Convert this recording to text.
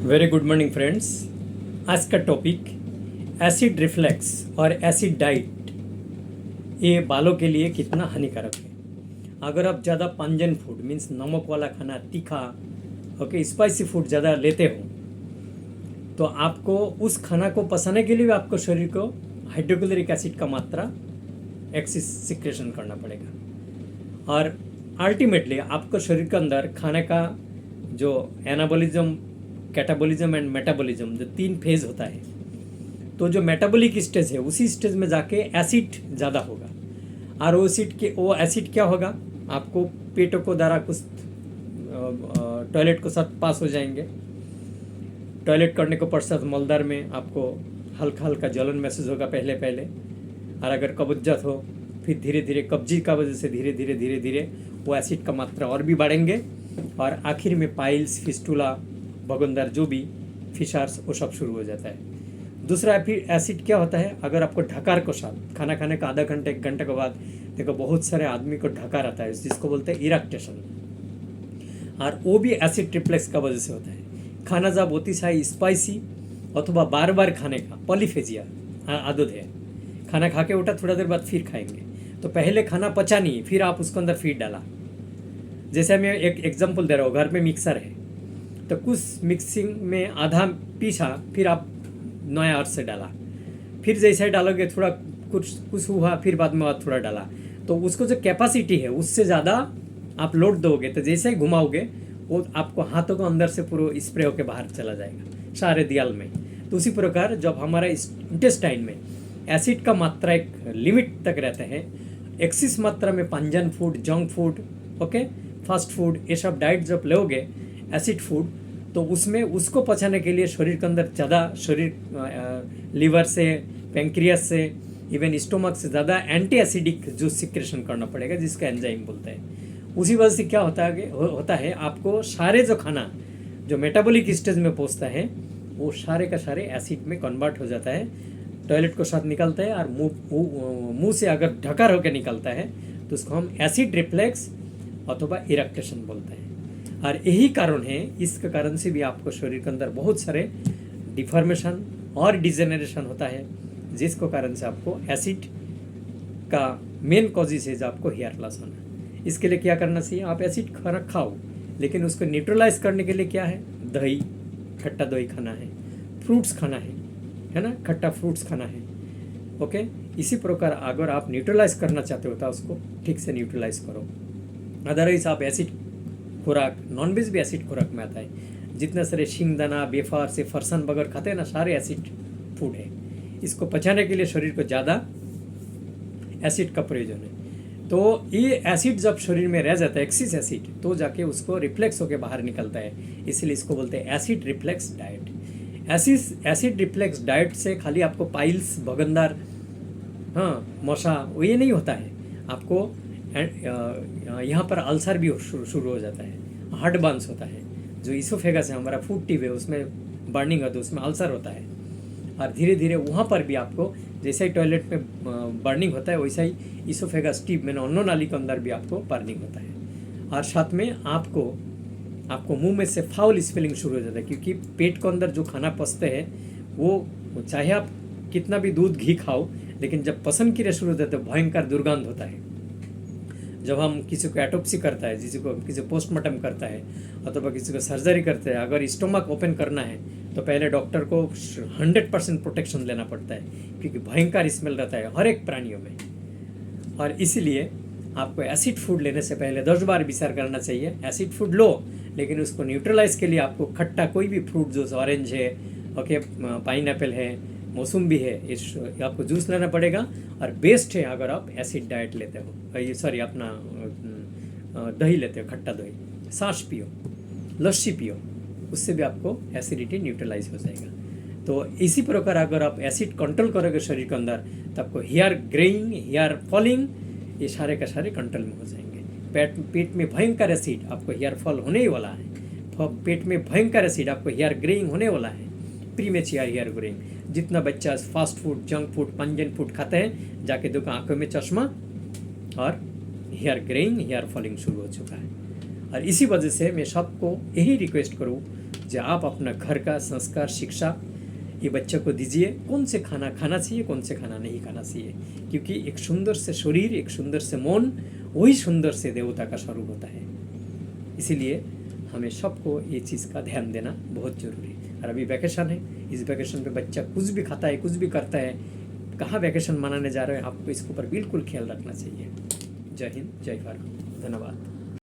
Very good morning friends. आज का topic acid reflex और एसिड डाइट, ये बालों के लिए कितना हानिकारक है। अगर आप ज़्यादा पंजन फूड मीन्स नमक वाला खाना, तीखा, स्पाइसी फूड ज़्यादा लेते हो तो आपको उस खाना को पचाने के लिए भी आपको शरीर को हाइड्रोक्लोरिक एसिड का मात्रा एक्सिस सिक्रेशन करना पड़ेगा। और अल्टीमेटली आपको शरीर के अंदर खाने का जो एनाबॉलिज्म, कैटाबॉलिज्म एंड मेटाबॉलिज्म, जो तीन फेज होता है, तो जो मेटाबॉलिक स्टेज है उसी स्टेज में जाके एसिड ज़्यादा होगा। और वो एसिड क्या होगा, आपको पेटों को द्वारा कुछ टॉयलेट को साथ पास हो जाएंगे। टॉयलेट करने को पश्चात मलदार में आपको हल्का हल्का जलन महसूस होगा पहले पहले, और अगर कब्जियत हो फिर धीरे धीरे कब्जी का वजह से धीरे धीरे धीरे धीरे वो एसिड का मात्रा और भी बढ़ेंगे, और आखिर में पाइल्स, फिस्टुला, भगोंदर, जो भी फिशर्स, वो सब शुरू हो जाता है। दूसरा फिर एसिड क्या होता है, अगर आपको ढकार को साथ खाना खाने का आधा घंटे एक घंटे के बाद देखो बहुत सारे आदमी को ढकार आता है, जिसको बोलते हैं इरेक्टेशन, और वो भी एसिड रिफ्लेक्स का वजह से होता है। खाना जब अतिशय स्पाइसी अथवा बार बार खाने का पॉलीफेजिया आदत है, खाना खा के उठा थोड़ा देर बाद फिर खाएंगे, तो पहले खाना पचा नहीं, फिर आप उसके अंदर फीड डाला। जैसे मैं एक एग्जांपल दे रहा हूँ, घर में मिक्सर है तो कुछ मिक्सिंग में आधा पीसा, फिर आप नया अर्थ से डाला, फिर जैसे डालोगे थोड़ा कुछ हुआ, फिर बाद में थोड़ा डाला, तो उसको जो कैपेसिटी है उससे ज़्यादा आप लोड दोगे तो जैसे ही घुमाओगे वो आपको हाथों को अंदर से पूरा स्प्रे होकर बाहर चला जाएगा सारे दियाल में। तो उसी प्रकार जब हमारा इंटेस्टाइन में एसिड का मात्रा एक लिमिट तक रहता है, एक्सिस मात्रा में पंजन food, junk food, fast food, ये सब डाइट जब लोगे एसिड फूड, तो उसमें उसको पचाने के लिए शरीर के अंदर ज़्यादा, शरीर लिवर से, पेंक्रियास से, इवन स्टोमक से ज़्यादा एंटी एसिडिक जूस सिक्रेशन करना पड़ेगा, जिसका एंजाइम बोलते हैं। उसी वजह से क्या होता है आपको सारे जो खाना जो मेटाबॉलिक स्टेज में पहुंचता है वो सारे का सारे एसिड में कन्वर्ट हो जाता है, टॉयलेट को साथ निकलता है, और मुंह से अगर ढकार होकर निकलता है तो उसको हम एसिड रिफ्लेक्स अथवा इरेक्टेशन बोलते हैं। और यही कारण है, इसके कारण से भी आपको शरीर के अंदर बहुत सारे डिफॉर्मेशन और डिजेनरेशन होता है, जिसको कारण से आपको एसिड का मेन कॉजेज है जो आपको हेयर लॉस होना। इसके लिए क्या करना चाहिए, आप एसिड खाना खाओ, लेकिन उसको न्यूट्रलाइज करने के लिए क्या है, दही, खट्टा दही खाना है, फ्रूट्स खाना है ना, खट्टा फ्रूट्स खाना है। इसी प्रकार अगर आप न्यूट्रलाइज करना चाहते हो तो उसको ठीक से न्यूट्रलाइज करो। अदरवाइज आप एसिड खुराक, नॉनवेज भी एसिड खुराक में आता है। जितने सारे शिंगदाना, बेफार से फरसान वगैरह खाते हैं ना, सारे एसिड फूड है। इसको पचाने के लिए शरीर को ज़्यादा एसिड का प्रयोजन है। तो ये एसिड जब शरीर में रह जाता है, एक्सिस एसिड, तो जाके उसको रिफ्लेक्स होकर बाहर निकलता है, इसलिए इसको बोलते हैं acid reflex diet. Acid reflex diet से खाली आपको पाइल्स, भगंदर, मशा, वो ये नहीं होता है, आपको यहाँ पर अल्सर भी शुरू हो जाता है, हार्ट बर्न्स होता है, जो इसोफेगस है हमारा फूड ट्यूब है, उसमें बर्निंग होती है, उसमें अल्सर होता है, और धीरे धीरे वहाँ पर भी आपको जैसे ही टॉयलेट में बर्निंग होता है वैसा ही इसोफेगस ट्यूब में, अन्न नाली के अंदर भी आपको बर्निंग होता है, और साथ में आपको मुंह में से फाउल स्मेलिंग शुरू हो जाता है, क्योंकि पेट के अंदर जो खाना पचते हैं वो चाहे आप कितना भी दूध घी खाओ, लेकिन जब पसंद क्रिया शुरू होता है तो भयंकर दुर्गंध होता है। जब हम किसी को एटोप्सी करता है, किसी पोस्टमार्टम करता है, अथवा किसी को सर्जरी करते हैं, अगर स्टोमक ओपन करना है तो पहले डॉक्टर को 100% प्रोटेक्शन लेना पड़ता है, क्योंकि भयंकर स्मेल रहता है हर एक प्राणियों में। और इसीलिए आपको एसिड फूड लेने से पहले 10 बार विचार करना चाहिए। एसिड फूड लो, लेकिन उसको न्यूट्रलाइज के लिए आपको खट्टा कोई भी फ्रूट जूस, ऑरेंज है, पाइनएप्पल है, मौसम्बी है, इस आपको जूस लेना पड़ेगा। और बेस्ट है अगर आप एसिड डाइट लेते हो, सॉरी अपना दही लेते हो, खट्टा दही, छाछ पियो, लस्सी पियो, उससे भी आपको एसिडिटी न्यूट्रलाइज हो जाएगा। तो इसी प्रकार अगर आप एसिड कंट्रोल करोगे शरीर के अंदर, तो आपको हेयर ग्रेइंग, हेयर फॉलिंग, ये सारे का सारे कंट्रोल में हो जाएंगे। पेट में भयंकर एसिड, आपको हेयर फॉल होने ही वाला है। पेट में भयंकर एसिड, आपको हेयर ग्रेइंग होने वाला है, प्रीमेच्योर हेयर ग्रेइंग। जितना बच्चा फास्ट फूड, जंक फूड, पंजन फूड खाते हैं, जाके देखो आंखों में चश्मा और हेयर ग्रेइंग, हेयर फॉलिंग शुरू हो चुका है। और इसी वजह से मैं सबको यही रिक्वेस्ट करूँ जो आप अपना घर का संस्कार शिक्षा ये बच्चे को दीजिए, कौन से खाना खाना चाहिए, कौन से खाना नहीं खाना चाहिए, क्योंकि एक सुंदर से शरीर, एक सुंदर से मन, वही सुंदर से देवता का स्वरूप होता है। इसीलिए हमें सबको ये चीज़ का ध्यान देना बहुत जरूरी है। और अभी वैकेशन है, इस वैकेशन पे बच्चा कुछ भी खाता है, कुछ भी करता है, कहाँ वैकेशन मनाने जा रहे हैं, आपको इसके ऊपर बिल्कुल ख्याल रखना चाहिए। जय हिंद, जय भारत, धन्यवाद।